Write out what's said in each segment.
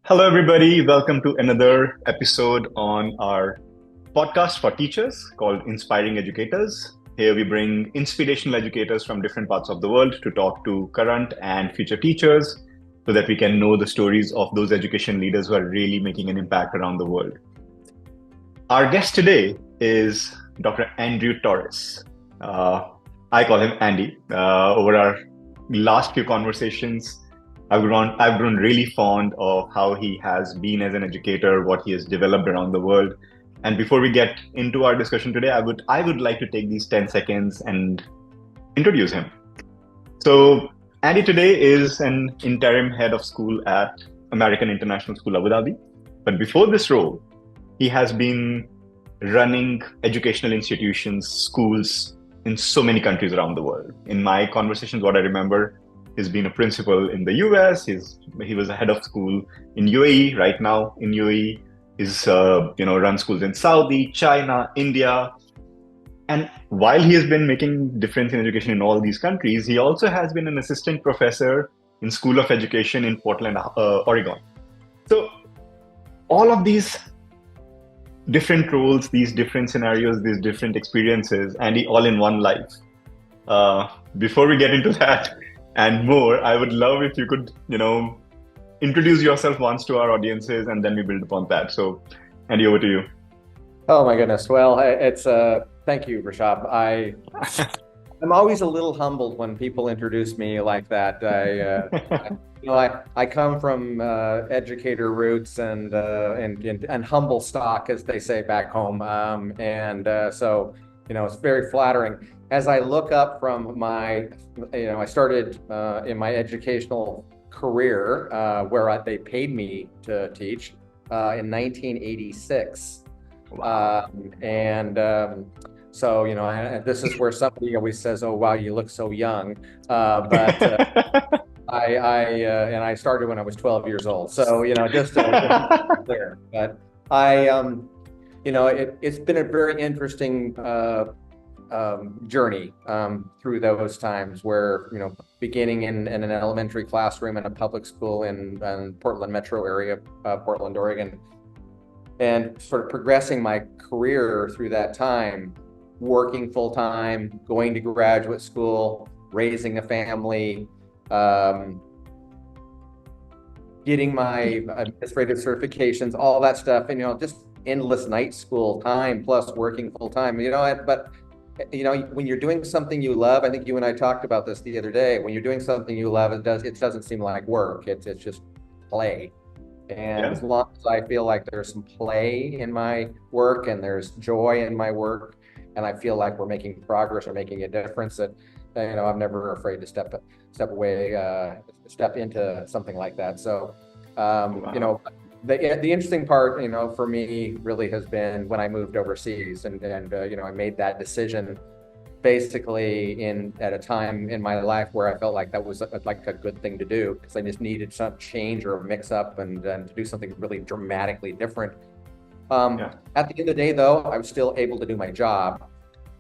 Hello, everybody. Welcome to another episode on our podcast for teachers called Inspiring Educators. Here we bring inspirational educators from different parts of the world to talk to current and future teachers so that we can know the stories of those education leaders who are really making an impact around the world. Our guest today is Dr. Andrew Torris. Uh, I call him Andy. Over our last few conversations, I've grown really fond of how he has been as an educator, what he has developed around the world. And before we get into our discussion today, I would like to take these 10 seconds and introduce him. So Andy today is an interim head of school at American International School Abu Dhabi. But before this role, he has been running educational institutions, schools in so many countries around the world. In my conversations, what I remember, he's been a principal in the US. He was a head of school in UAE. Right now in UAE, he's run schools in Saudi, China, India. And while he has been making difference in education in all these countries, he also has been an assistant professor in School of Education in Portland, Oregon. So all of these different roles, these different scenarios, these different experiences, and all in one life. Before we get into that and more, I would love if you could, introduce yourself once to our audiences, and then we build upon that. So, Andy, over to you. Oh my goodness. Well, it's thank you, Rishab. I'm always a little humbled when people introduce me like that. I come from educator roots and humble stock, as they say back home. So it's very flattering. As I look up from I started in my educational career they paid me to teach in 1986. Wow. This is where somebody always says, "Oh, wow, you look so young." But I started when I was 12 years old. So, just clear. But it's been a very interesting journey through those times where, beginning in an elementary classroom in a public school in Portland metro area, Portland, Oregon, and sort of progressing my career through that time, working full time, going to graduate school, raising a family, getting my administrative certifications, all that stuff, and just endless night school time plus working full time. When you're doing something you love, I think you and I talked about this the other day. When you're doing something you love, it doesn't seem like work. It's just play. And as long as I feel like there's some play in my work and there's joy in my work, and I feel like we're making progress or making a difference, that I'm never afraid to step away, step into something like that. So, Wow. the interesting part, for me really has been when I moved overseas, and I made that decision basically at a time in my life where I felt like that was like a good thing to do, because I just needed some change or a mix up and to do something really dramatically different. At the end of the day, though, I was still able to do my job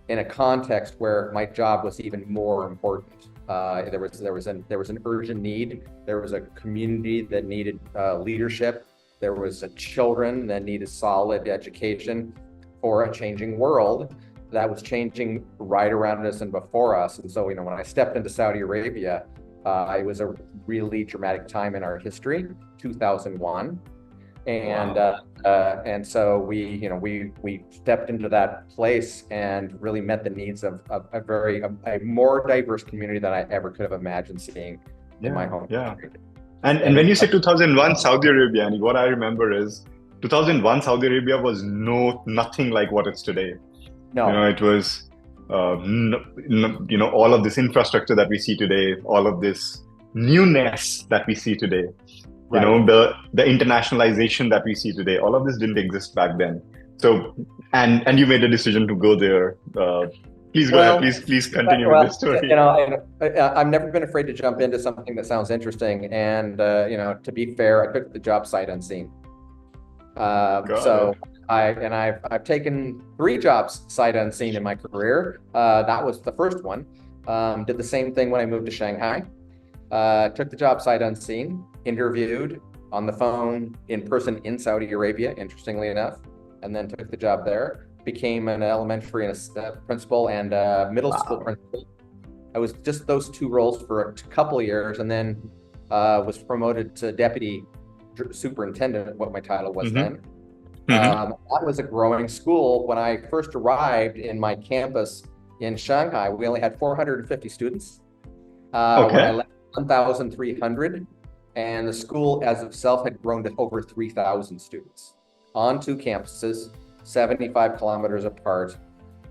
in a context where my job was even more important. There was an urgent need. There was a community that needed leadership. There was children that needed solid education for a changing world that was changing right around us and before us. And so, when I stepped into Saudi Arabia, it was a really dramatic time in our history, 2001. And so we stepped into that place and really met the needs of a more diverse community than I ever could have imagined seeing in my home country. And when you say 2001 Saudi Arabia, and what I remember is 2001 Saudi Arabia was nothing like what it's today. No. It was, all of this infrastructure that we see today, all of this newness that we see today, Right. The internationalization that we see today, all of this didn't exist back then. So, and you made a decision to go there. Please go ahead. Please continue with this story. I've never been afraid to jump into something that sounds interesting. And, to be fair, I took the job sight unseen. I've taken 3 jobs sight unseen in my career. That was the first one. Did the same thing when I moved to Shanghai. Took the job sight unseen, interviewed, on the phone in person in Saudi Arabia, interestingly enough, and then took the job there. Became an elementary principal and middle school principal. I was just those two roles for a couple of years, and then was promoted to deputy superintendent, what my title was then. That was a growing school. When I first arrived in my campus in Shanghai, we only had 450 students. When I left, 1,300, and the school as of itself had grown to over 3,000 students on two campuses, 75 kilometers apart.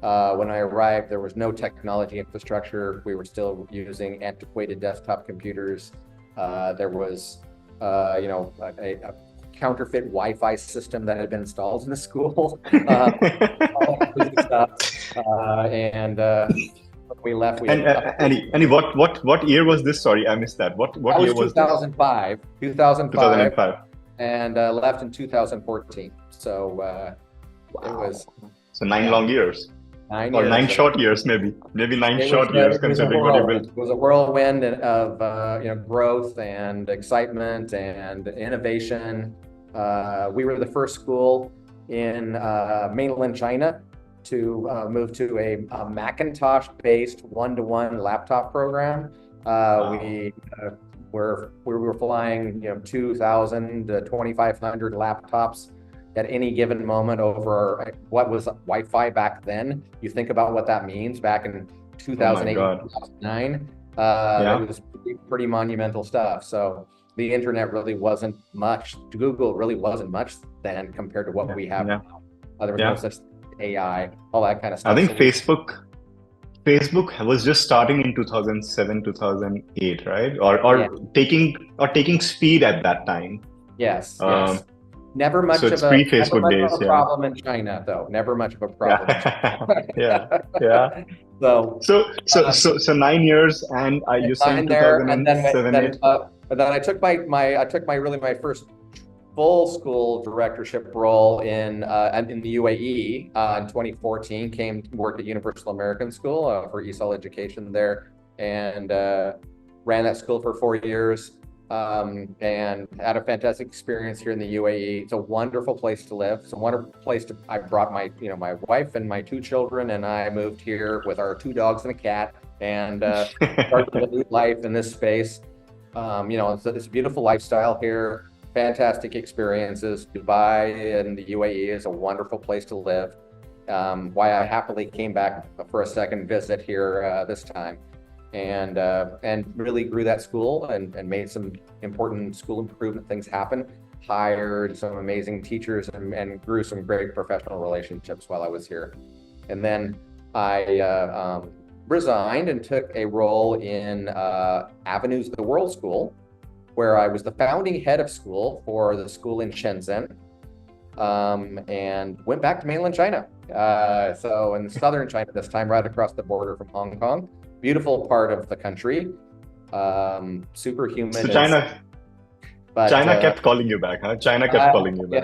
When I arrived, there was no technology infrastructure. We were still using antiquated desktop computers. There was, a counterfeit Wi-Fi system that had been installed in the school. And when we left, we Andy, what year was this? Sorry, I missed that. What year was 2005. 2005. And left in 2014. So it was 9 long years. 9 or years. 9 short years, maybe 9 short years, considering what you built. It was a whirlwind of growth and excitement and innovation. We were the first school in mainland China to move to a Macintosh-based one-to-one laptop program. We were flying 2,000 to 2,500 laptops at any given moment over what was Wi-Fi back then. You think about what that means back in 2008, 2009. It was pretty monumental stuff. So the internet really wasn't much. Google really wasn't much then compared to what we have now. There was no such AI, all that kind of stuff. I think Facebook was just starting in 2007, 2008, right? Or taking speed at that time. Yes. Never much of a problem in China, though. Never much of a problem. So 9 years, and you said 2007. And then I took my first full school directorship role in the UAE in 2014. Came to work at Universal American School for ESOL education there, and ran that school for 4 years. And had a fantastic experience here in the UAE. It's a wonderful place to live. It's a wonderful place I brought my wife and my 2 children, and I moved here with our 2 dogs and a cat, and started a new life in this space. It's a beautiful lifestyle here, fantastic experiences. Dubai and the UAE is a wonderful place to live. Why I happily came back for a second visit here this time. And really grew that school and made some important school improvement things happen. Hired some amazing teachers and grew some great professional relationships while I was here. And then I resigned and took a role in Avenues of the World School, where I was the founding head of school for the school in Shenzhen, and went back to mainland China. So in southern China this time, right across the border from Hong Kong. Beautiful part of the country, super humid. So China kept calling you back, huh? China kept calling you back.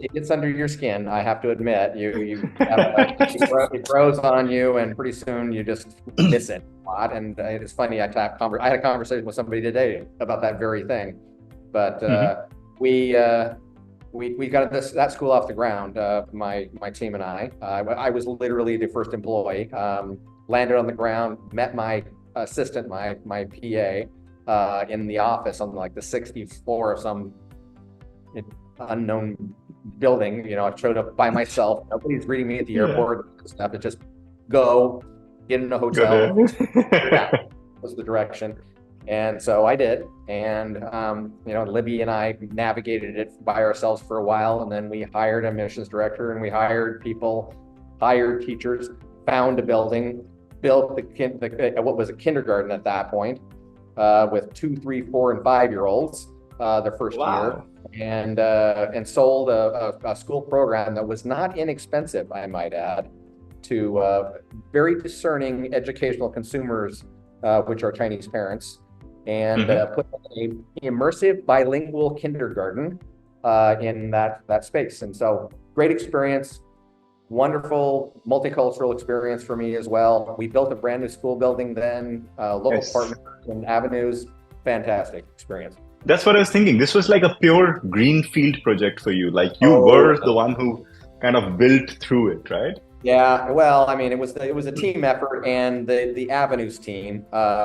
It gets under your skin. I have to admit, it grows on you, and pretty soon you just miss it a lot. And it's funny. I had a conversation with somebody today about that very thing. But we got that school off the ground. My team and I. I was literally the first employee. Landed on the ground, met my assistant, my PA, in the office on like the 60th floor of some unknown building. I showed up by myself. Nobody's greeting me at the airport. Stuff. It just go, get in a hotel. Was the direction. And so I did. And, Libby and I navigated it by ourselves for a while. And then we hired a missions director, and we hired people, hired teachers, found a building, built what was a kindergarten at that point, with 2, 3, 4, and 5-year-olds their first year, and sold a school program that was not inexpensive, I might add, to very discerning educational consumers, which are Chinese parents, and put an immersive bilingual kindergarten in that space. And so great experience. Wonderful multicultural experience for me as well. We built a brand new school building then, local partners and Avenues. Fantastic experience. That's what I was thinking. This was like a pure greenfield project for you. Like you were the Oh, one who kind of built through it, right? yeah. Well, I mean, it was a team effort, and the Avenues team,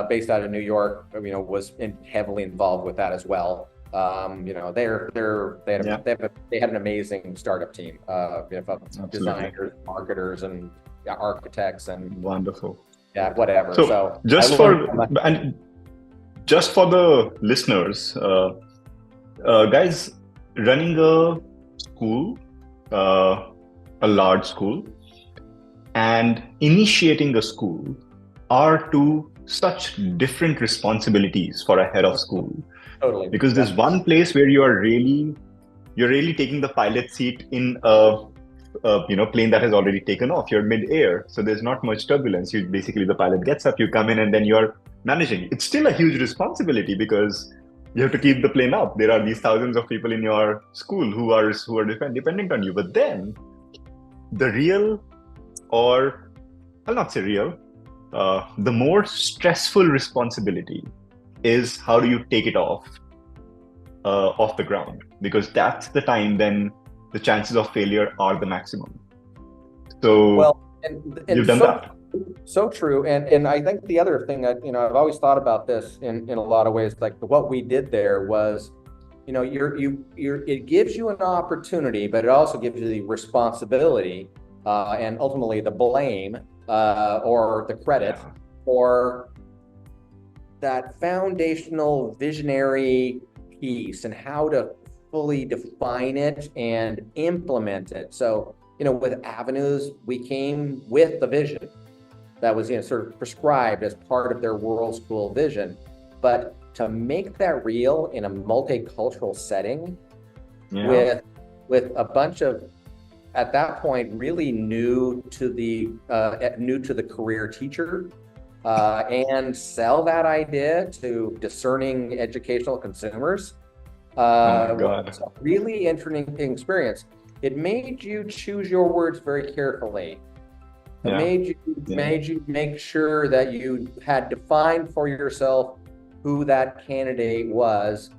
based out of New York, was heavily involved with that as well. Yeah, They had an amazing startup team, of absolutely. designers, marketers, and architects, and Wonderful. yeah, whatever. So So I learned so much. and just for the listeners, guys, running a school, uh, a large school, and initiating a school are two such different responsibilities for a head of school, Totally. because there's Yep. one place where you're really taking the pilot seat in a plane that has already taken off. You're mid-air, so there's not much turbulence. You basically, the pilot gets up, you come in, and then you're managing. It's still a huge responsibility because you have to keep the plane up. There are these thousands of people in your school who are dependent on you. But then the real, or I'll not say real, the more stressful responsibility is how do you take it off the ground, because that's the time then the chances of failure are the maximum. So Well, and you've done that. so true. And I think the other thing that, I've always thought about this in a lot of ways, like what we did there was, it gives you an opportunity, but it also gives you the responsibility, and ultimately the blame, or the credit Yeah. for that foundational visionary piece and how to fully define it and implement it. So, with Avenues, we came with the vision that was, sort of prescribed as part of their world school vision. But to make that real in a multicultural setting, Yeah. with a bunch of, at that point, really new to the career teacher, and sell that idea to discerning educational consumers, Oh my was God. a really interesting experience. It made you choose your words very carefully. It Yeah. Yeah. made you make sure that you had defined for yourself who that candidate was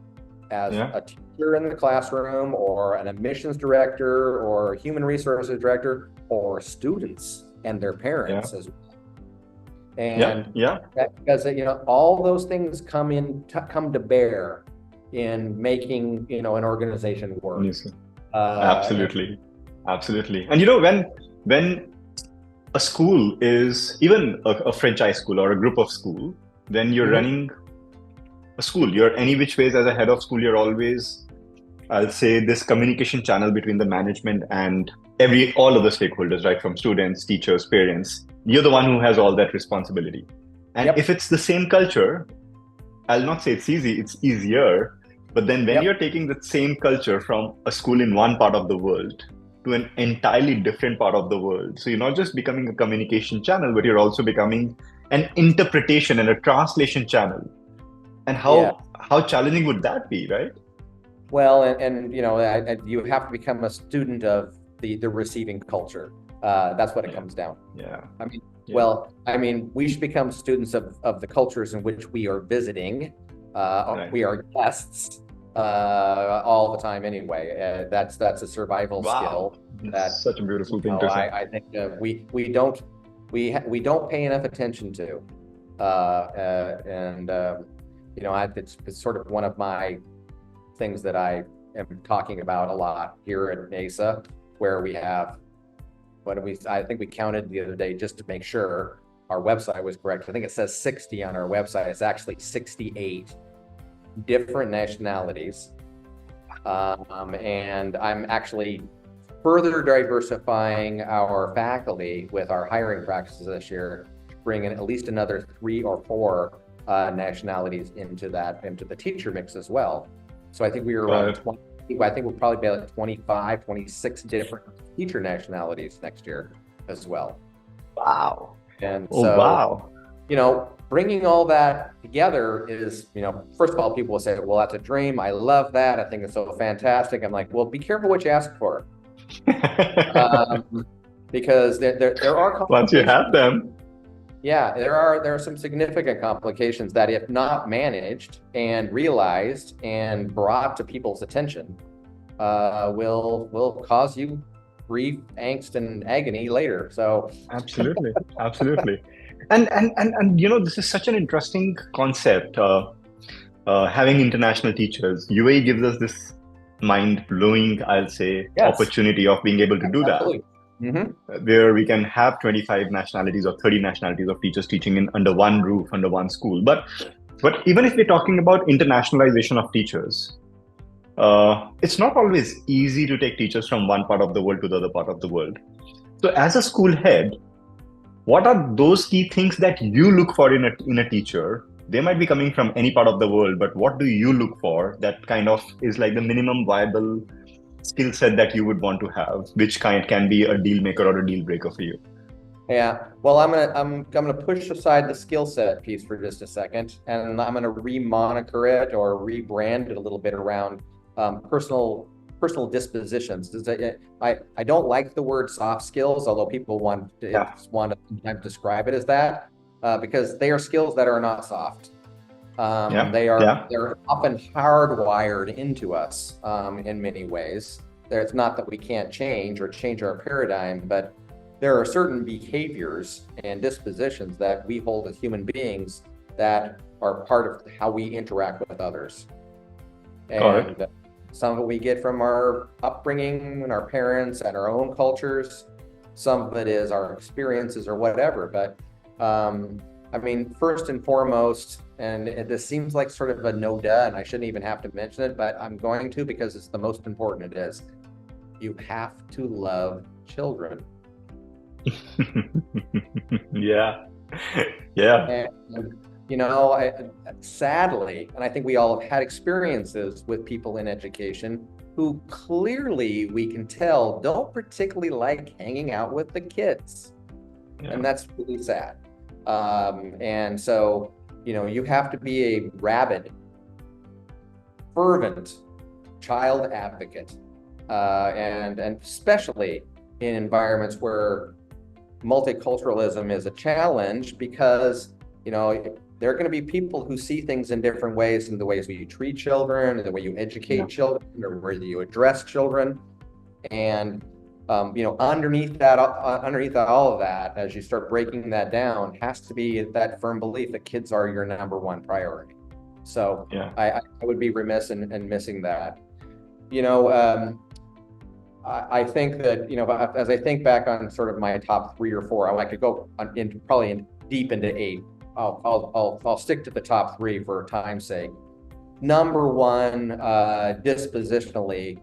as Yeah. a teacher in the classroom, or an admissions director, or a human resources director, or students and their Yeah. parents as well. Yeah. And Yeah. because all those things come to bear in making an organization work. Yes. And Absolutely. Absolutely. And when a school is even a franchise school or a group of school, then you're Mhm. running a school. You're any which ways as a head of school, you're always, I'll say, this communication channel between the management and all of the stakeholders, right? From students, teachers, parents. You're the one who has all that responsibility. And if Yep, it's the same culture, I'll not say it's easy, it's easier. But then when yep, you're taking the same culture from a school in one part of the world to an entirely different part of the world, so you're not just becoming a communication channel, but you're also becoming an interpretation and a translation channel. And yeah. how challenging would that be, right? Well, and you have to become a student of the receiving culture. That's what it Yeah, comes down. yeah, I mean, yeah, well, I mean, we should become students of the cultures in which we are visiting. right. We are guests, all the time anyway. That's a survival Wow, skill that's that, such a beautiful thing to say. I think, we don't pay enough attention to. And it's sort of one of my things that I am talking about a lot here at Mesa, where we have, I think we counted the other day just to make sure our website was correct. I think it says 60 on our website. It's actually 68 different nationalities. And I'm actually further diversifying our faculty with our hiring practices this year, bringing at least another 3 or 4 nationalities into the teacher mix as well. So I think we were around But 20. I think we'll probably be like 25, 26 different teacher nationalities next year as well. wow, And oh so, wow, bringing all that together is, first of all, people will say, well, that's a dream. I love that. I think it's so fantastic. I'm like, well, be careful what you ask for. Because there are once you complications. have them, Yeah, there are some significant complications that, if not managed and realized and brought to people's attention, will cause you grief, angst, and agony later. So Absolutely, absolutely. And this is such an interesting concept. Having international teachers, UAE gives us this mind-blowing, I'll say, yes, opportunity of being able to do that, absolutely. Hmm. where we can have 25 nationalities or 30 nationalities of teachers teaching in under one roof, under one school. But even if we're talking about internationalization of teachers, it's not always easy to take teachers from one part of the world to the other part of the world. So, as a school head, what are those key things that you look for in a teacher? They might be coming from any part of the world, but what do you look for that kind of is like the minimum viable skill set that you would want to have, which kind can be a deal maker or a deal breaker for you? Yeah. Well, I'm gonna push aside the skill set piece for just a second, and I'm gonna remoniker it or rebrand it a little bit around personal dispositions. I don't like the word soft skills, although people Yeah, want to sometimes describe it as that, because they are skills that are not soft. yeah, yeah. They're often hardwired into us in many ways. It's not that we can't change or change our paradigm, but there are certain behaviors and dispositions that we hold as human beings that are part of how we interact with others. Got it. And some of it we get from our upbringing and our parents and our own cultures. Some of it is our experiences or whatever. But I mean, first and foremost, and this seems like sort of a no duh, and I shouldn't even have to mention it, but I'm going to because it's the most important it is. You have to love children. Yeah, yeah, And, sadly, and I think we all have had experiences with people in education who clearly we can tell don't particularly like hanging out with the kids. yeah. And that's really sad. And so, you have to be a rabid, fervent child advocate, and especially in environments where multiculturalism is a challenge, because there are going to be people who see things in different ways, in the ways you treat children, the way you educate children, or where you address children. And underneath all of that, as you start breaking that down, has to be that firm belief that kids are your number one priority. So Yeah. I would be remiss in missing that. I think that, as I think back on sort of my top 3 or 4, I like to go deep into 8. I'll stick to the top 3 for time's sake. Number one, dispositionally,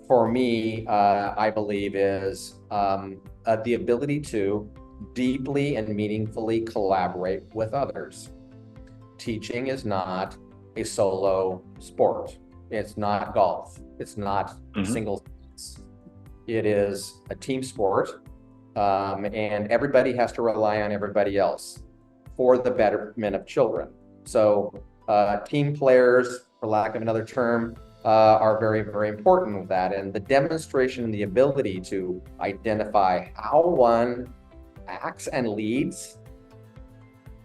for me, I believe is the ability to deeply and meaningfully collaborate with others. Teaching is not a solo sport. It's not golf. It's not single. It is a team sport, and everybody has to rely on everybody else for the betterment of children. So team players, for lack of another term, are very, very important with that. And the demonstration and the ability to identify how one acts and leads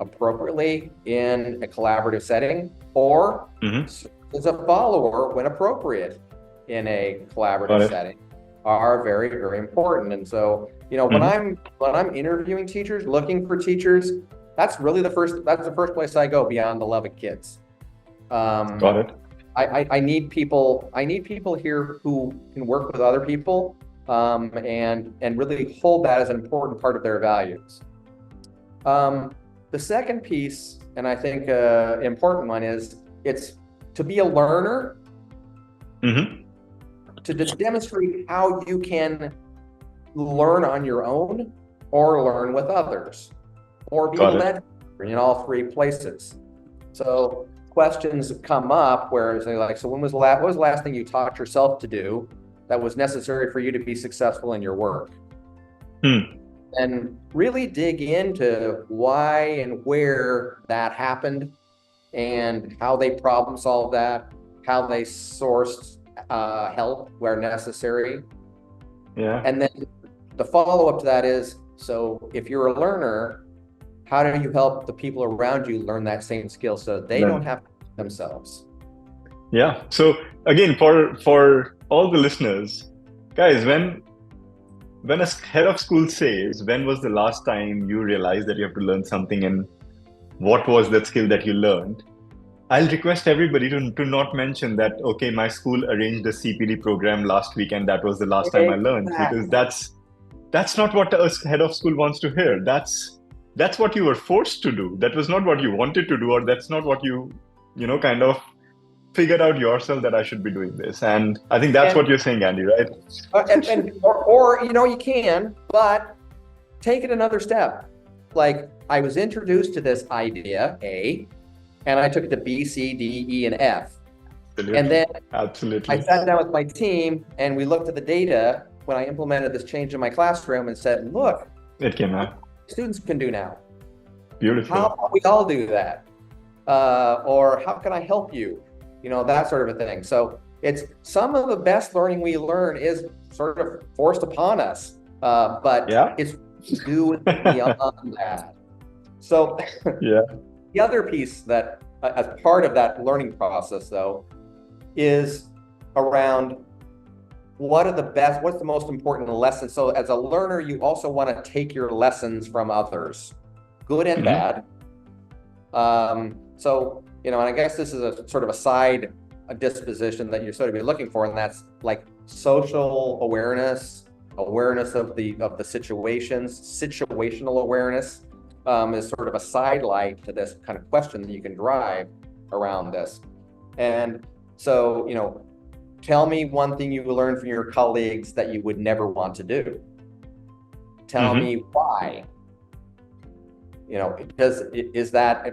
appropriately in a collaborative setting, or as a follower when appropriate in a collaborative setting, are very, very important. And so, when I'm interviewing teachers, looking for teachers, that's the first place I go beyond the love of kids. Got it. I need people here who can work with other people, and really hold that as an important part of their values. The second piece, and I think important one, is it's to be a learner, to demonstrate how you can learn on your own or learn with others, or be led in all 3 places. So questions come up where they're like, so what was the last thing you taught yourself to do that was necessary for you to be successful in your work? And really dig into why and where that happened, and how they problem solved that, how they sourced help where necessary. Yeah. And then the follow-up to that is, so if you're a learner, how do you help the people around you learn that same skill so they don't have to themselves? Yeah. So again, for all the listeners, guys, when a head of school says, when was the last time you realized that you have to learn something and what was that skill that you learned? I'll request everybody to not mention that, okay, my school arranged a CPD program last week and that was the last time I learned, because Exactly. that's not what a head of school wants to hear. That's what you were forced to do. That was not what you wanted to do, or that's not what you kind of figured out yourself that I should be doing this. And I think that's what you're saying, Andy, right? Or you can, but take it another step. Like, I was introduced to this idea, A, and I took it to B, C, D, E, and F. Absolutely. And then Absolutely. I sat down with my team and we looked at the data when I implemented this change in my classroom and said, look, it came out. Students can do now. Beautiful. How about we all do that? Or how can I help you? That sort of a thing. So it's some of the best learning we learn is sort of forced upon us, but it's do beyond that. So the other piece that, as part of that learning process, though, is around what's the most important lesson. So as a learner, you also want to take your lessons from others, good and bad. So, and I guess this is a sort of a disposition that you're sort of be looking for, and that's like social awareness of the situations. Situational awareness is sort of a sidelight to this kind of question that you can drive around this. And so, tell me one thing you learned from your colleagues that you would never want to do. Tell me why.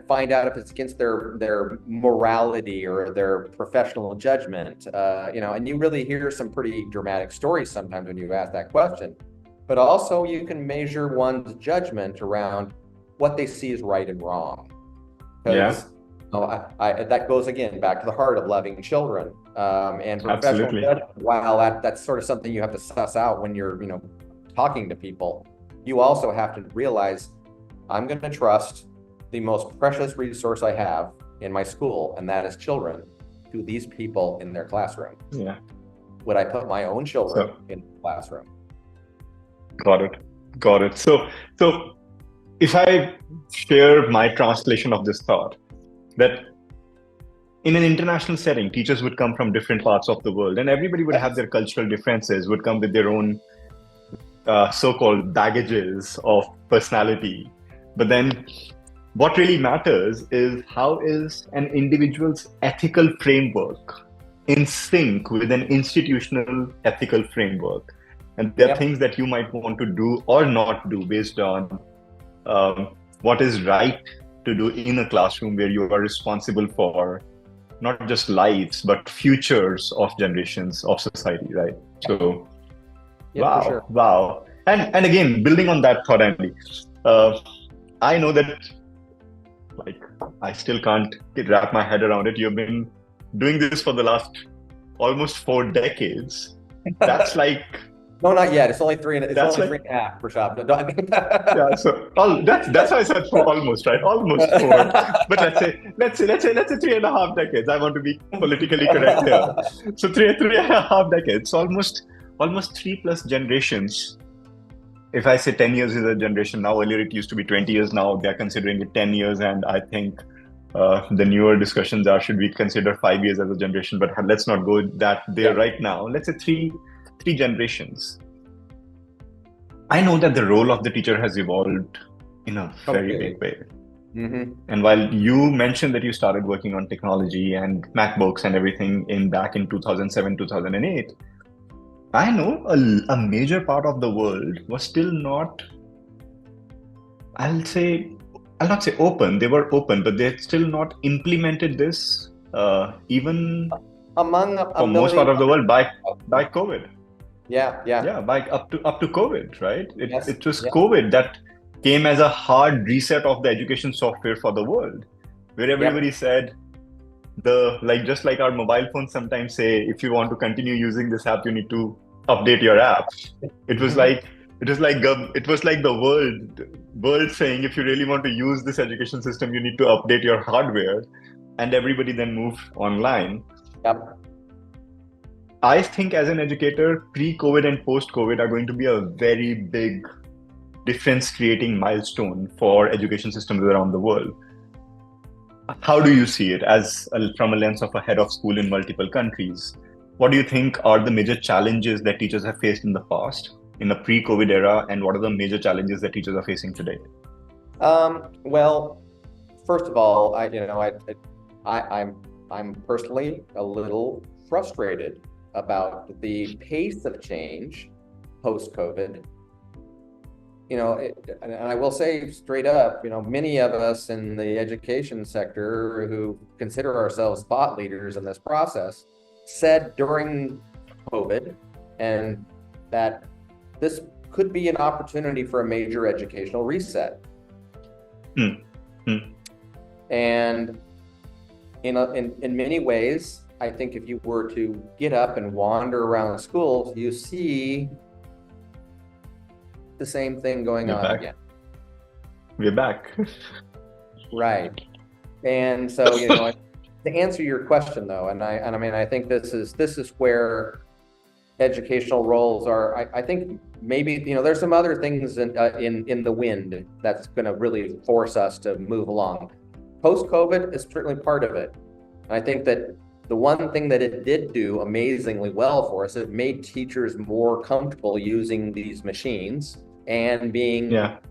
Find out if it's against their morality or their professional judgment. And you really hear some pretty dramatic stories sometimes when you ask that question. But also you can measure one's judgment around what they see as right and wrong. That goes again back to the heart of loving children. And professional judgment, while that's sort of something you have to suss out when you're, talking to people, you also have to realize, I'm going to trust the most precious resource I have in my school, and that is children, to these people in their classroom. Yeah. Would I put my own children in the classroom? Got it. So if I share my translation of this thought, that in an international setting, teachers would come from different parts of the world, and everybody would have their cultural differences, would come with their own so-called baggages of personality. But then what really matters is, how is an individual's ethical framework in sync with an institutional ethical framework? And there are things that you might want to do or not do based on what is right to do in a classroom where you are responsible for not just lives, but futures of generations of society, right? So, wow. And again, building on that thought, Andy, I know that, I still can't wrap my head around it. You've been doing this for the last almost 4 decades. That's no, not yet. It's only 3 and a half per shop. Yeah, so that's why I said 4 almost, right? Almost 4. But let's say 3.5 decades. I want to be politically correct here. So 3.5 decades, almost 3+ generations. If I say 10 years is a generation now, earlier it used to be 20 years. Now they're considering it 10 years, and I think the newer discussions are, should we consider 5 years as a generation? But let's not go there right now. Let's say 3 generations. I know that the role of the teacher has evolved in a very big way. And while you mentioned that you started working on technology and MacBooks and everything back in 2007, 2008, I know a major part of the world was still not, I'll not say open, they were open, but they had still not implemented this even for most part of the world by COVID. By up to COVID, right? It was COVID that came as a hard reset of the education software for the world, where everybody said, just like our mobile phones sometimes say, if you want to continue using this app, you need to update your app. It was like it was like the world saying, if you really want to use this education system, you need to update your hardware, and everybody then moved online. Yep. I think as an educator, pre-COVID and post-COVID are going to be a very big difference creating milestone for education systems around the world. How do you see it from a lens of a head of school in multiple countries? What do you think are the major challenges that teachers have faced in the past in the pre-COVID era, and what are the major challenges that teachers are facing today? Well, first of all, I'm personally a little frustrated about the pace of change post-COVID. And I will say straight up, many of us in the education sector who consider ourselves thought leaders in this process said during COVID and that this could be an opportunity for a major educational reset. And in many ways, I think if you were to get up and wander around schools, you see the same thing going on again. We're back. Right. And so, to answer your question though, I think this is where educational roles are. I think maybe, there's some other things in the wind that's going to really force us to move along. Post-COVID is certainly part of it. And I think that the one thing that it did do amazingly well for us, it made teachers more comfortable using these machines and being more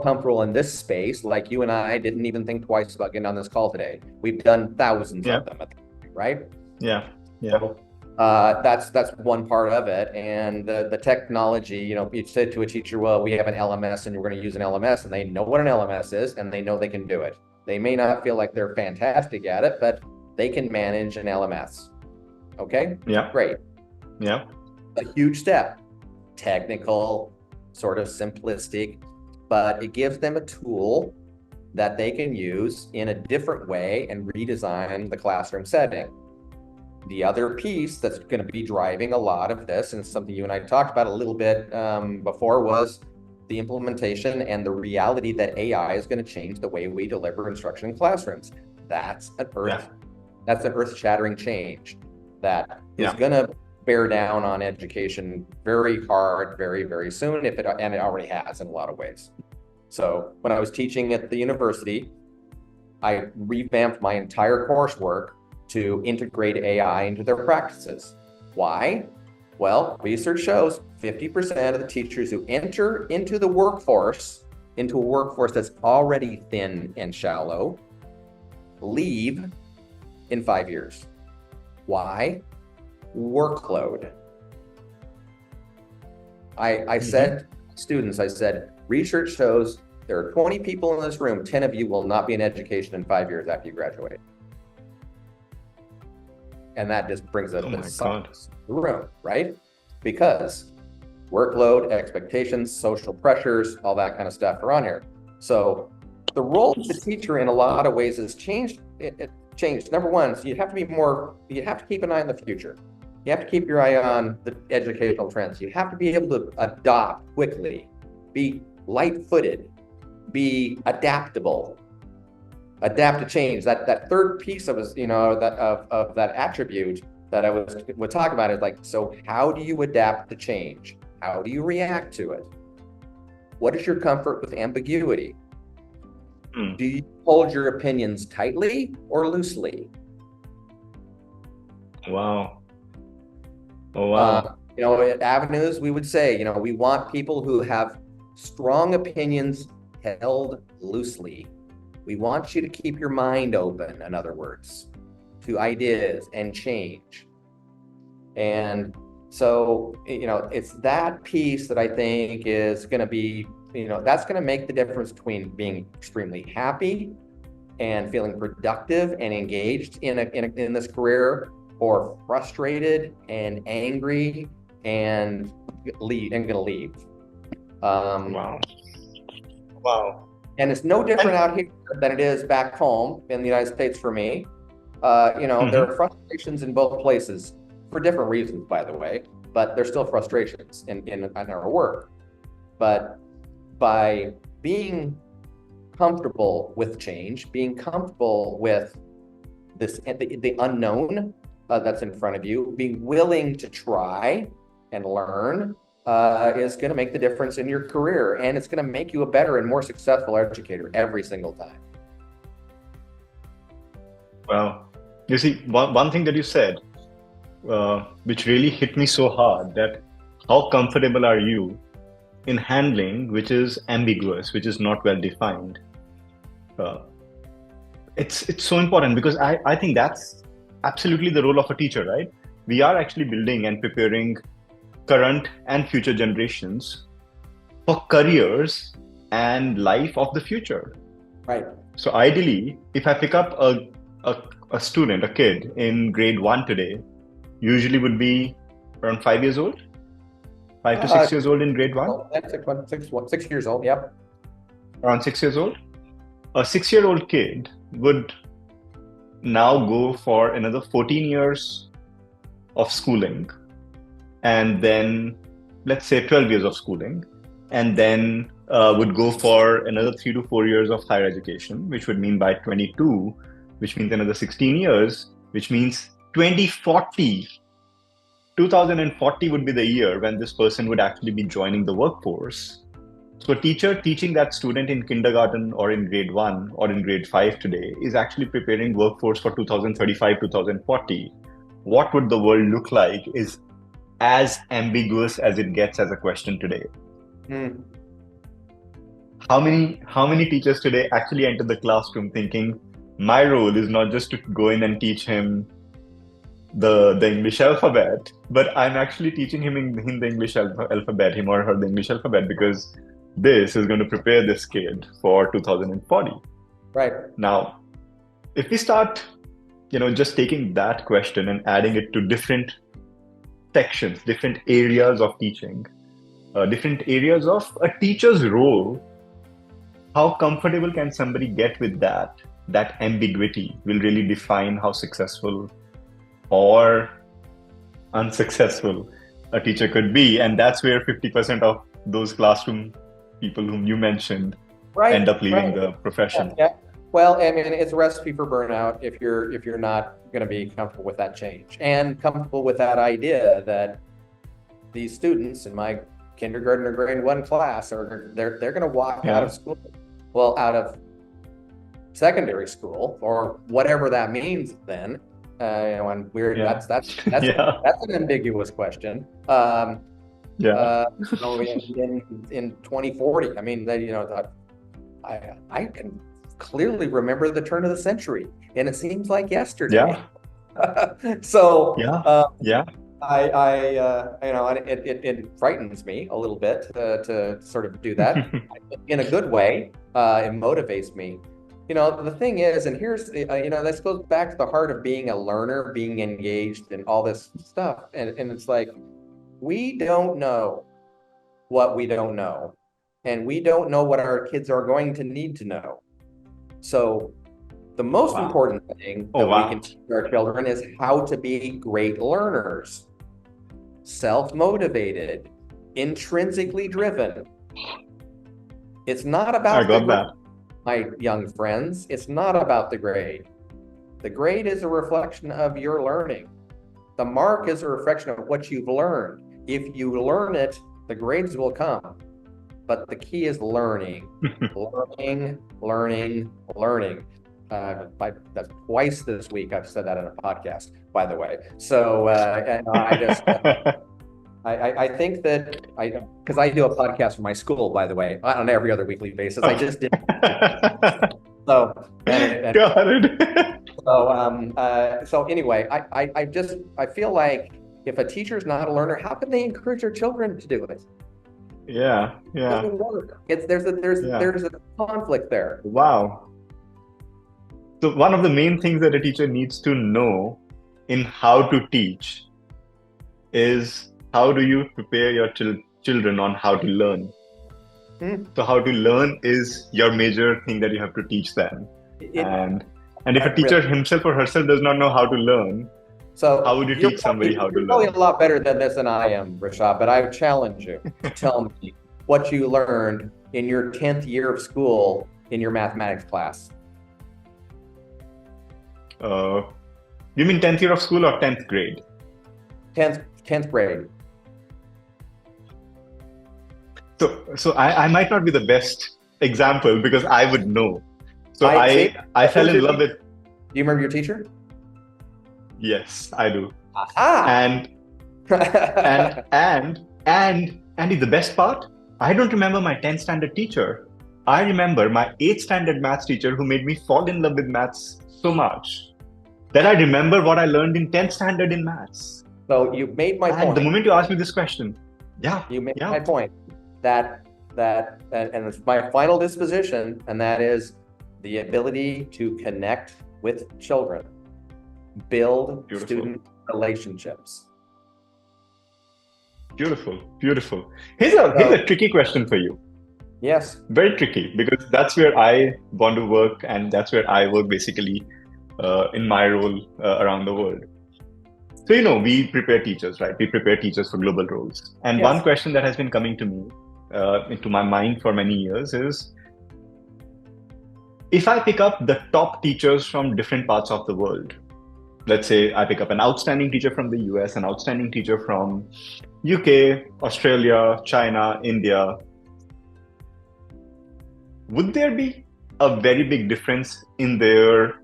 comfortable in this space. Like you and I didn't even think twice about getting on this call today. We've done thousands of them, right? Yeah. So, that's one part of it. And the technology, you said to a teacher, well, we have an LMS and we're going to use an LMS, and they know what an LMS is and they know they can do it. They may not feel like they're fantastic at it, but they can manage an LMS. Okay? Yeah. Great. Yeah. A huge step. Technical, sort of simplistic, but it gives them a tool that they can use in a different way and redesign the classroom setting. The other piece that's going to be driving a lot of this, and something you and I talked about a little bit before, was the implementation and the reality that AI is going to change the way we deliver instruction in classrooms. That's an earth-shattering change that is going to bear down on education very hard, very, very soon, and it already has in a lot of ways. So when I was teaching at the university, I revamped my entire coursework to integrate AI into their practices. Why? Well, research shows 50% of the teachers who enter into the workforce, into a workforce that's already thin and shallow, leave in 5 years. Why? Workload. I said to students, research shows there are 20 people in this room, 10 of you will not be in education in 5 years after you graduate. And that just brings up the room, right? Because workload, expectations, social pressures, all that kind of stuff are on here. So the role of the teacher in a lot of ways has changed. It changed. Number one, so you have to keep an eye on the future. You have to keep your eye on the educational trends. You have to be able to adopt quickly, be light-footed, be adaptable, adapt to change. That third piece of that attribute that I would talk about is like, so how do you adapt to change? How do you react to it? What is your comfort with ambiguity? Do you hold your opinions tightly or loosely? Wow. Oh, wow. At Avenues, we would say, we want people who have strong opinions held loosely. We want you to keep your mind open, in other words, to ideas and change. And so, it's that piece that I think is going to be, that's going to make the difference between being extremely happy and feeling productive and engaged in this career, or frustrated and angry and going to leave. Wow. And it's no different out here than it is back home in the United States for me. There are frustrations in both places for different reasons, by the way, but there's still frustrations in our work. but by being comfortable with change, being comfortable with the unknown that's in front of you, being willing to try and learn is going to make the difference in your career, and it's going to make you a better and more successful educator every single time. Well, you see, one thing that you said, which really hit me so hard, that how comfortable are you in handling which is ambiguous, which is not well defined. It's so important, because I think that's absolutely the role of a teacher, right? We are actually building and preparing current and future generations for careers and life of the future. Right. So ideally, if I pick up a student, a kid in grade 1 today, usually would be around 5 years old, 5 to 6 years old in grade 1. That's 6 years old. Yep. Around 6 years old. A 6-year-old kid would now go for another 14 years of schooling, and then let's say 12 years of schooling, and then would go for another 3 to 4 years of higher education, which would mean by 22, which means another 16 years, which means 2040 would be the year when this person would actually be joining the workforce. So a teacher teaching that student in kindergarten or in grade 1 or in grade 5 today is actually preparing workforce for 2035, 2040. What would the world look like is as ambiguous as it gets as a question today. How many teachers today actually enter the classroom thinking, my role is not just to go in and teach him the English alphabet, but I'm actually teaching him in the English alphabet, him or her the English alphabet, because this is going to prepare this kid for 2040. Right. Now, if we start, just taking that question and adding it to different sections, different areas of teaching, different areas of a teacher's role, how comfortable can somebody get with that? That ambiguity will really define how successful or unsuccessful a teacher could be. And that's where 50% of those classroom people whom you mentioned end up leaving the profession. Yeah. Well, I mean, it's a recipe for burnout if you're not going to be comfortable with that change and comfortable with that idea that these students in my kindergarten or grade 1 class they're going to walk out of school, out of secondary school or whatever that means then. And weird. That's an ambiguous question. In 2040, I mean, I can clearly remember the turn of the century, and it seems like yesterday. So it frightens me a little bit to sort of do that in a good way. It motivates me. The thing is, and here's this goes back to the heart of being a learner, being engaged in all this stuff, and it's like, we don't know what we don't know, and we don't know what our kids are going to need to know. So the most important thing that we can teach our children is how to be great learners, self-motivated, intrinsically driven. It's not about my young friends, it's not about the grade. The grade is a reflection of your learning. The mark is a reflection of what you've learned. If you learn it, the grades will come. But the key is learning. learning. That's twice this week I've said that in a podcast, by the way. So I think that because I do a podcast for my school, by the way, on every other weekly basis. I just did. So anyway, I feel like if a teacher's not a learner, how can they encourage their children to do it? Yeah. It doesn't work. There's a conflict there. Wow. So one of the main things that a teacher needs to know in how to teach is, how do you prepare your children on how to learn? So how to learn is your major thing that you have to teach them. And if a teacher himself or herself does not know how to learn, so how would you teach somebody how to learn? You're probably a lot better than this than I am, Rashad, but I would challenge you to tell me what you learned in your 10th year of school in your mathematics class. You mean 10th year of school or 10th grade? 10th grade. So I might not be the best example because I would know. So I fell in love with. Do you remember your teacher? Yes, I do. Aha! And the best part, I don't remember my 10th standard teacher. I remember my 8th standard maths teacher who made me fall in love with maths so much that I remember what I learned in 10th standard in maths. So you made my point. And the moment you asked me this question, you made my point and it's my final disposition, and that is the ability to connect with children, build student relationships. Beautiful. Here's a tricky question for you. Yes. Very tricky, because that's where I want to work, and that's where I work basically in my role around the world. So, we prepare teachers, right? We prepare teachers for global roles. And one question that has been coming to me, into my mind for many years is, if I pick up the top teachers from different parts of the world, let's say I pick up an outstanding teacher from the US, an outstanding teacher from UK, Australia, China, India, would there be a very big difference in their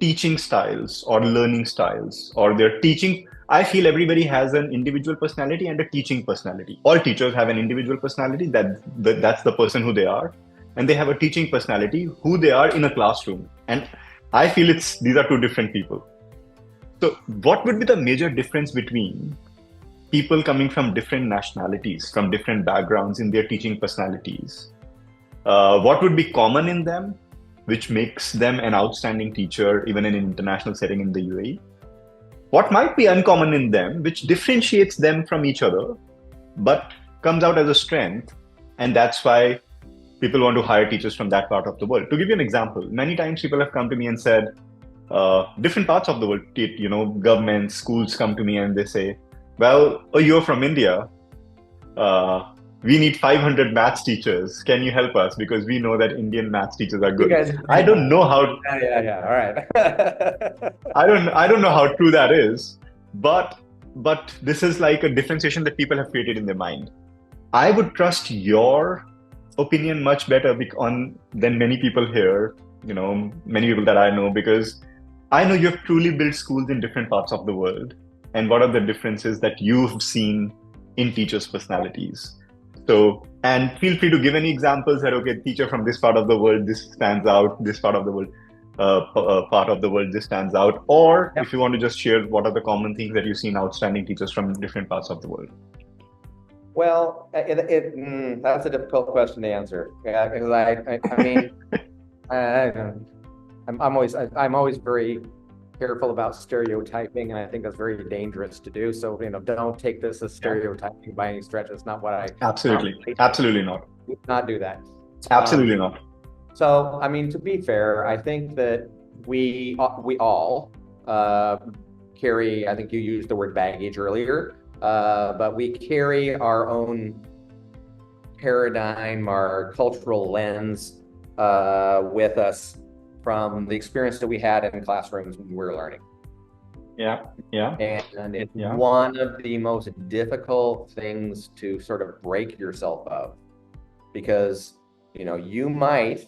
teaching styles or learning styles or their teaching? I feel everybody has an individual personality and a teaching personality. All teachers have an individual personality, that's the person who they are. And they have a teaching personality, who they are in a classroom. And I feel these are two different people. So what would be the major difference between people coming from different nationalities, from different backgrounds in their teaching personalities? What would be common in them, which makes them an outstanding teacher, even in an international setting in the UAE? What might be uncommon in them, which differentiates them from each other, but comes out as a strength? And that's why people want to hire teachers from that part of the world. To give you an example, many times people have come to me and said, different parts of the world, governments, schools come to me and they say, well, you're from India. We need 500 maths teachers. Can you help us? Because we know that Indian maths teachers are good. I don't know how. Yeah. All right. I don't know how true that is, but this is like a differentiation that people have created in their mind. I would trust your opinion much better than many people here. Many people that I know, because I know you've truly built schools in different parts of the world. And what are the differences that you've seen in teachers' personalities? So, and feel free to give any examples that, okay, teacher from this part of the world, this stands out, this part of the world, this stands out. Or if you want to just share what are the common things that you see in outstanding teachers from different parts of the world. Well, that's a difficult question to answer. Because I'm always very careful about stereotyping, and I think that's very dangerous to do. So, don't take this as stereotyping by any stretch. It's not what I absolutely not. Not do that. Absolutely not. So, to be fair, I think that we all carry. I think you used the word baggage earlier, but we carry our own paradigm, our cultural lens with us from the experience that we had in classrooms when we were learning. Yeah. And it's one of the most difficult things to sort of break yourself of, because, you might,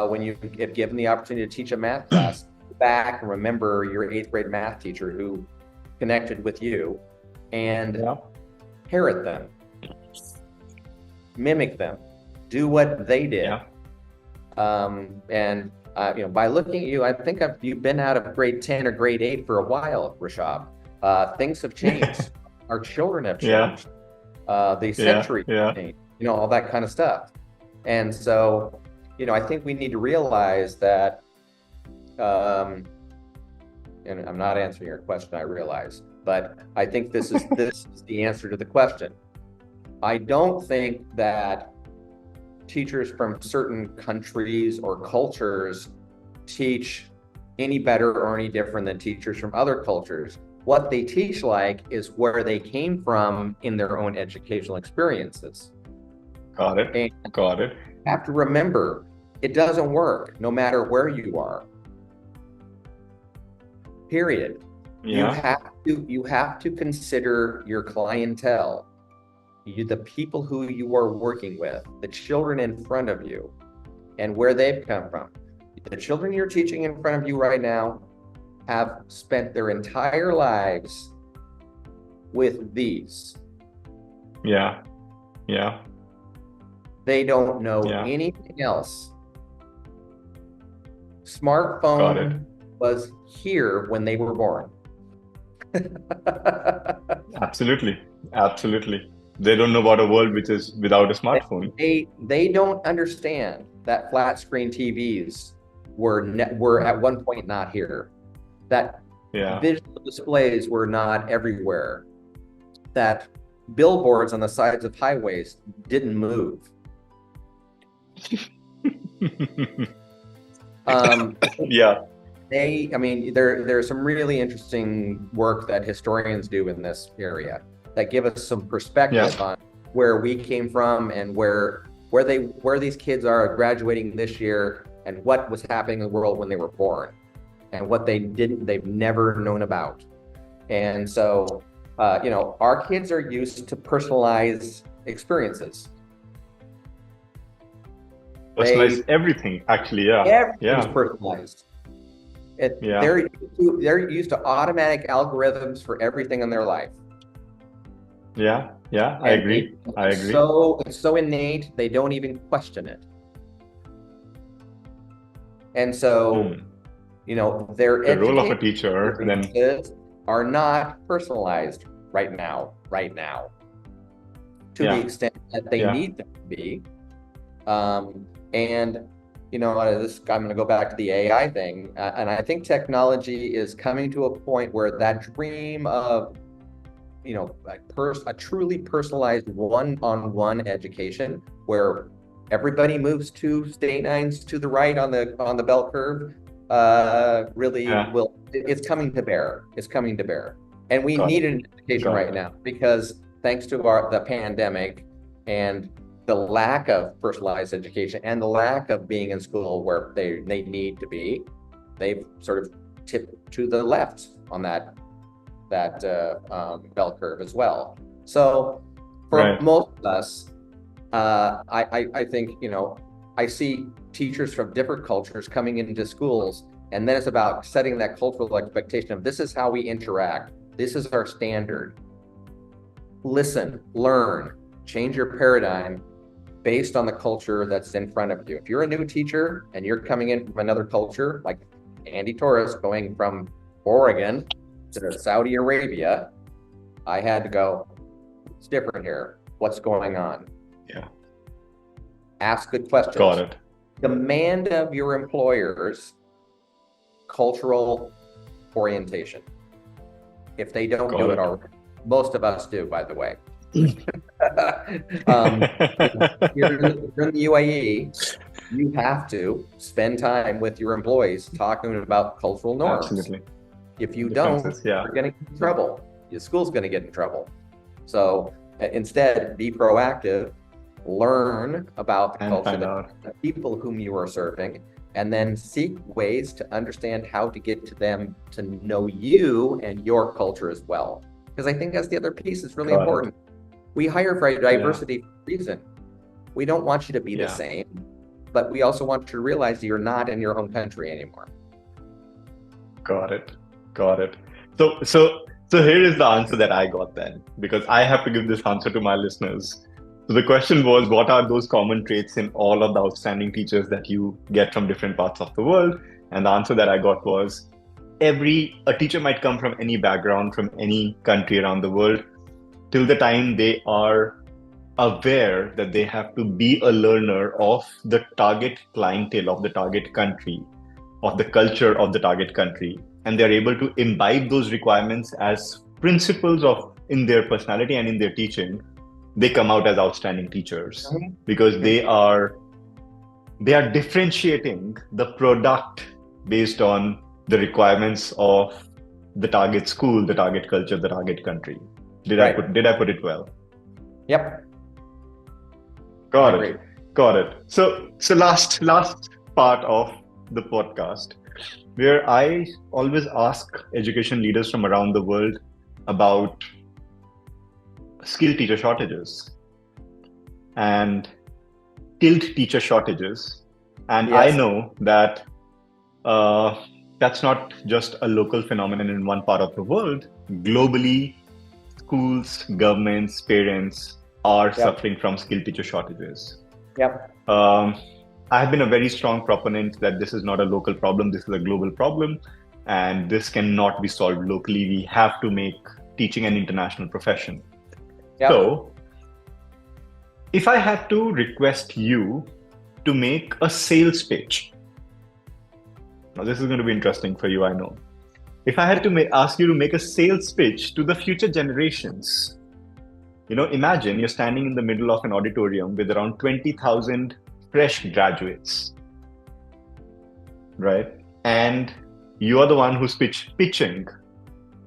when you get given the opportunity to teach a math class, back and remember your 8th grade math teacher who connected with you and parrot them, mimic them, do what they did. By looking at you, I think you've been out of grade 10 or grade 8 for a while, Rishab. Things have changed. Our children have changed. The century changed, all that kind of stuff. And so, I think we need to realize that, and I'm not answering your question, I realize, but I think this is the answer to the question. I don't think that teachers from certain countries or cultures teach any better or any different than teachers from other cultures. What they teach like is where they came from in their own educational experiences. Got it. And Got it. you have to remember, it doesn't work no matter where you are. Period. Yeah. You have to consider your clientele, the people who you are working with, the children in front of you, and where they've come from. The children you're teaching in front of you right now have spent their entire lives with these. Yeah. Yeah. They don't know Yeah. anything else. Got it. Smartphone was here when they were born. Absolutely. Absolutely. They don't know about a world which is without a smartphone. They don't understand that flat screen TVs were at one point not here. That Yeah. visual displays were not everywhere. That billboards on the sides of highways didn't move. Yeah. There's some really interesting work that historians do in this area that give us some perspective on where we came from and where these kids are graduating this year and what was happening in the world when they were born and what they've never known about. And so, our kids are used to personalized experiences. Personalize everything, actually. Yeah. Everything's personalized. They're used to automatic algorithms for everything in their life. Yeah. Yeah. I agree. It's so innate, they don't even question it. And so, their the role of a teacher then are not personalized right now, to the extent that they need them to be. I'm going to go back to the AI thing, and I think technology is coming to a point where that dream of, a truly personalized one-on-one education, where everybody moves 2 state lines to the right on the bell curve, it's coming to bear. It's coming to bear, and we need an education right now because thanks to the pandemic and the lack of personalized education and the lack of being in school where they need to be, they've sort of tipped to the left on that bell curve as well. So for most of us, I think, I see teachers from different cultures coming into schools, and then it's about setting that cultural expectation of this is how we interact. This is our standard. Listen, learn, change your paradigm based on the culture that's in front of you. If you're a new teacher and you're coming in from another culture, like Andy Torris going from Oregon to Saudi Arabia, I had to go, it's different here. What's going on? Yeah. Ask good questions. Got it. Demand of your employers cultural orientation. If they don't do it already, most of us do, by the way. You're in the UAE, you have to spend time with your employees talking about cultural norms. Absolutely. If you don't, you're going to get in trouble. Your school's going to get in trouble. So instead, be proactive, learn about the culture, the people whom you are serving, and then seek ways to understand how to get to them to know you and your culture as well. Because I think that's the other piece that's really important. We hire for diversity for a reason. We don't want you to be the same, but we also want you to realize that you're not in your own country anymore. Got it. So here is the answer that I got then, because I have to give this answer to my listeners. So the question was, what are those common traits in all of the outstanding teachers that you get from different parts of the world? And the answer that I got was, a teacher might come from any background, from any country around the world, till the time they are aware that they have to be a learner of the target clientele of the target country, of the culture of the target country, and they're able to imbibe those requirements as principles in their personality and in their teaching, they come out as outstanding teachers because they are differentiating the product based on the requirements of the target school, the target culture, the target country. Right. Did I put it well? Yep. I Got agree. it. Got it. So last part of the podcast, where I always ask education leaders from around the world about skilled teacher shortages and skilled teacher shortages. And I Yes. know that that's not just a local phenomenon in one part of the world. Globally, schools, governments, parents are Yep. suffering from skilled teacher shortages. Yep. Um, I have been a very strong proponent that this is not a local problem, this is a global problem, and this cannot be solved locally. We have to make teaching an international profession. Yep. So, if I had to request you to make a sales pitch, now this is going to be interesting for you, I know. If I had to ask you to make a sales pitch to the future generations, imagine you're standing in the middle of an auditorium with around 20,000 fresh graduates, right? And you are the one who's pitching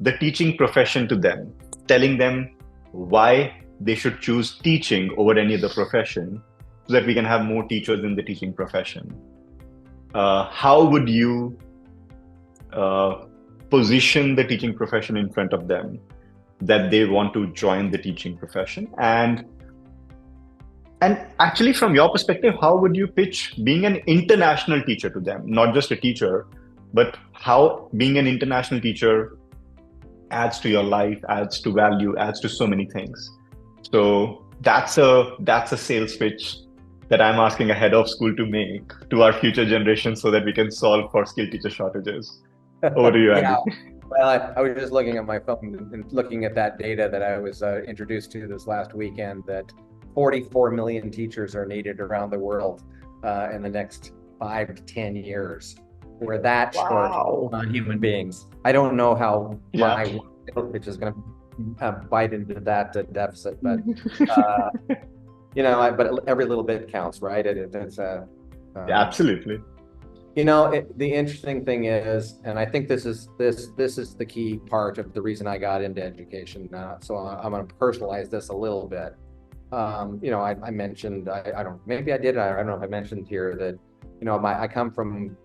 the teaching profession to them, telling them why they should choose teaching over any other profession so that we can have more teachers in the teaching profession. How would you position the teaching profession in front of them that they want to join the teaching profession? And actually, from your perspective, how would you pitch being an international teacher to them? Not just a teacher, but how being an international teacher adds to your life, adds to value, adds to so many things. So that's a sales pitch that I'm asking a head of school to make to our future generations so that we can solve for skill teacher shortages. Over to you, Yeah. Andy. Well, I was just looking at my phone and looking at that data that I was introduced to this last weekend, that 44 million teachers are needed around the world in the next 5 to 10 years. We're that short Wow. on human beings. I don't know how my Yeah. which is going to bite into that deficit, but but every little bit counts, right? It's Yeah, absolutely. the interesting thing is, and I think this is the key part of the reason I got into education. So I'm going to personalize this a little bit. I mentioned, I don't, maybe I did, I don't know if I mentioned here that, I come from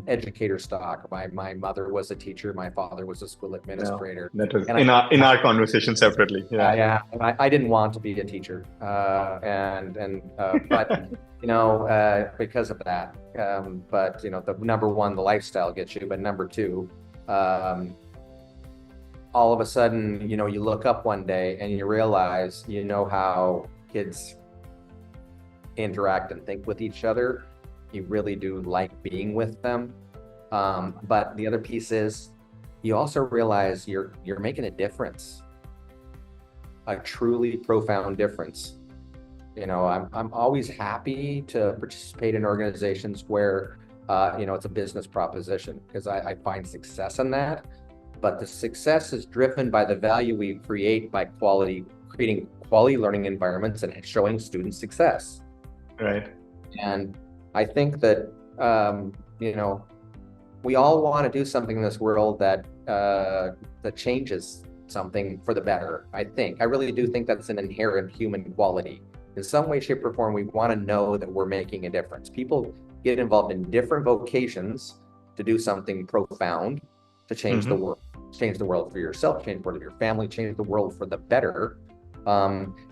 educator stock. My mother was a teacher, my father was a school administrator. No, that was And in our conversation separately. Yeah. yeah, and I didn't want to be a teacher, but because of that, but the number one, the lifestyle gets you, but number two, all of a sudden, you look up one day and you realize, how kids interact and think with each other. You really do like being with them. But the other piece is you also realize you're making a difference, a truly profound difference. I'm always happy to participate in organizations where, it's a business proposition, because I find success in that. But the success is driven by the value we create by creating quality learning environments and showing students success. Right. And I think that, we all want to do something in this world that changes something for the better. I really do think that's an inherent human quality. In some way, shape, or form, we want to know that we're making a difference. People get involved in different vocations to do something profound, to change the world. Change the world for yourself, change the world of your family, change the world for the better.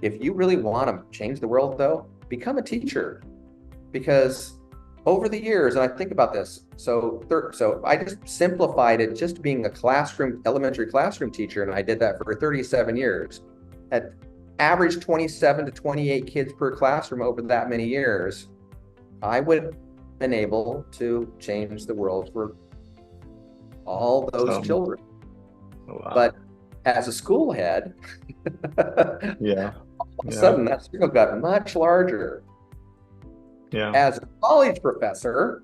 If you really want to change the world, though, become a teacher. Because over the years, and I think about this, so I just simplified it just being a elementary classroom teacher, and I did that for 37 years. At average 27 to 28 kids per classroom over that many years, I would have been able to change the world for all those children. Wow. But as a school head, yeah, all of a sudden that circle got much larger. Yeah. As a college professor,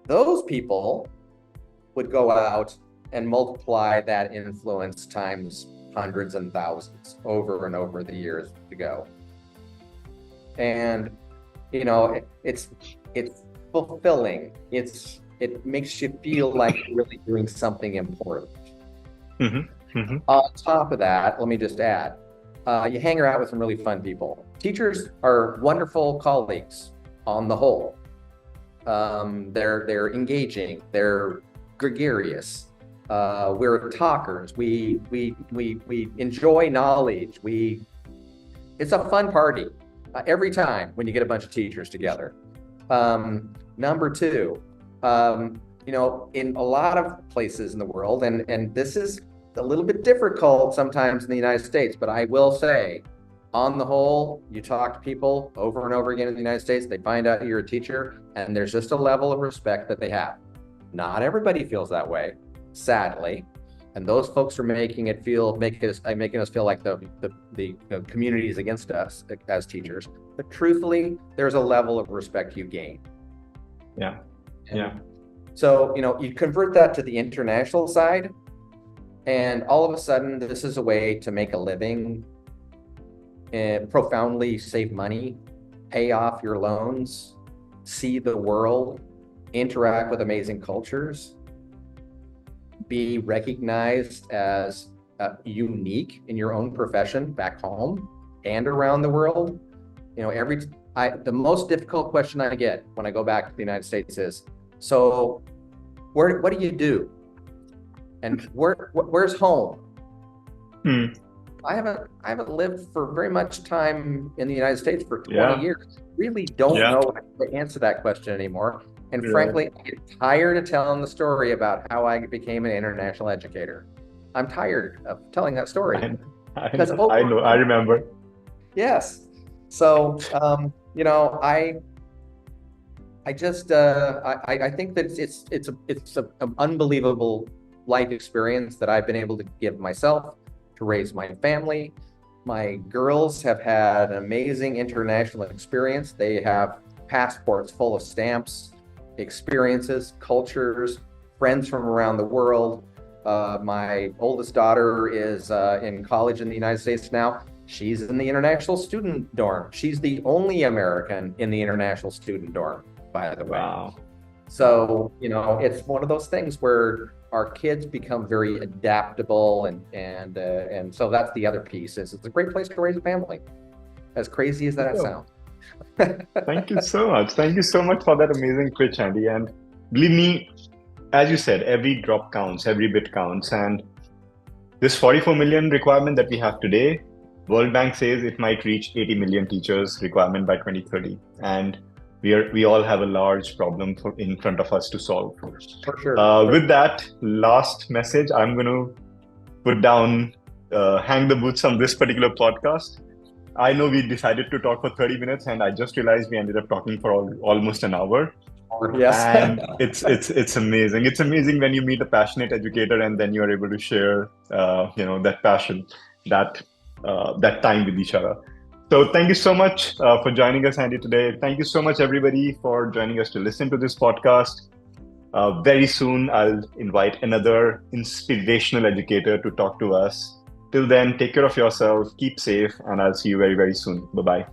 those people would go out and multiply that influence times hundreds and thousands over and over the years to go. And it's fulfilling. It's it makes you feel like you're really doing something important. Mm-hmm. Mm-hmm. On top of that, let me just add, you hang around with some really fun people. Teachers are wonderful colleagues on the whole. They're engaging, they're gregarious. We're talkers. We enjoy knowledge. It's a fun party every time when you get a bunch of teachers together. Number two, in a lot of places in the world, and this is a little bit difficult sometimes in the United States, but I will say, on the whole, you talk to people over and over again in the United States, they find out you're a teacher, and there's just a level of respect that they have. Not everybody feels that way, sadly, and those folks are making us feel like the community is against us as teachers. But truthfully, there's a level of respect you gain. Yeah. Yeah. So, you convert that to the international side, and all of a sudden, this is a way to make a living, and profoundly save money, pay off your loans, see the world, interact with amazing cultures, be recognized as unique in your own profession back home and around the world. The most difficult question I get when I go back to the United States is, so what do you do? And where's home? I haven't lived for very much time in the United States for 20 years. Really don't know how to answer that question anymore. And frankly, I get tired of telling the story about how I became an international educator. I'm tired of telling that story. I know, I remember. Yes. So, I think that it's an unbelievable life experience that I've been able to give myself, to raise my family. My girls have had an amazing international experience. They have passports full of stamps, experiences, cultures, friends from around the world. My oldest daughter is in college in the United States now. She's in the international student dorm. She's the only American in the international student dorm, by the way. Wow. So, it's one of those things where our kids become very adaptable, and so that's the other piece. It's a great place to raise a family, as crazy as that sounds. Thank you so much. Thank you so much for that amazing pitch, Andy. And believe me, as you said, every drop counts, every bit counts. And this 44 million requirement that we have today, World Bank says it might reach 80 million teachers requirement by 2030. And we all have a large problem in front of us to solve. For sure. With that last message, I'm going to put down, hang the boots on this particular podcast. I know we decided to talk for 30 minutes, and I just realized we ended up talking for almost an hour. Yes. And it's amazing. It's amazing when you meet a passionate educator and then you're able to share, that passion, that time with each other. So thank you so much for joining us, Andy, today. Thank you so much, everybody, for joining us to listen to this podcast. Very soon, I'll invite another inspirational educator to talk to us. Till then, take care of yourself, keep safe, and I'll see you very, very soon. Bye-bye.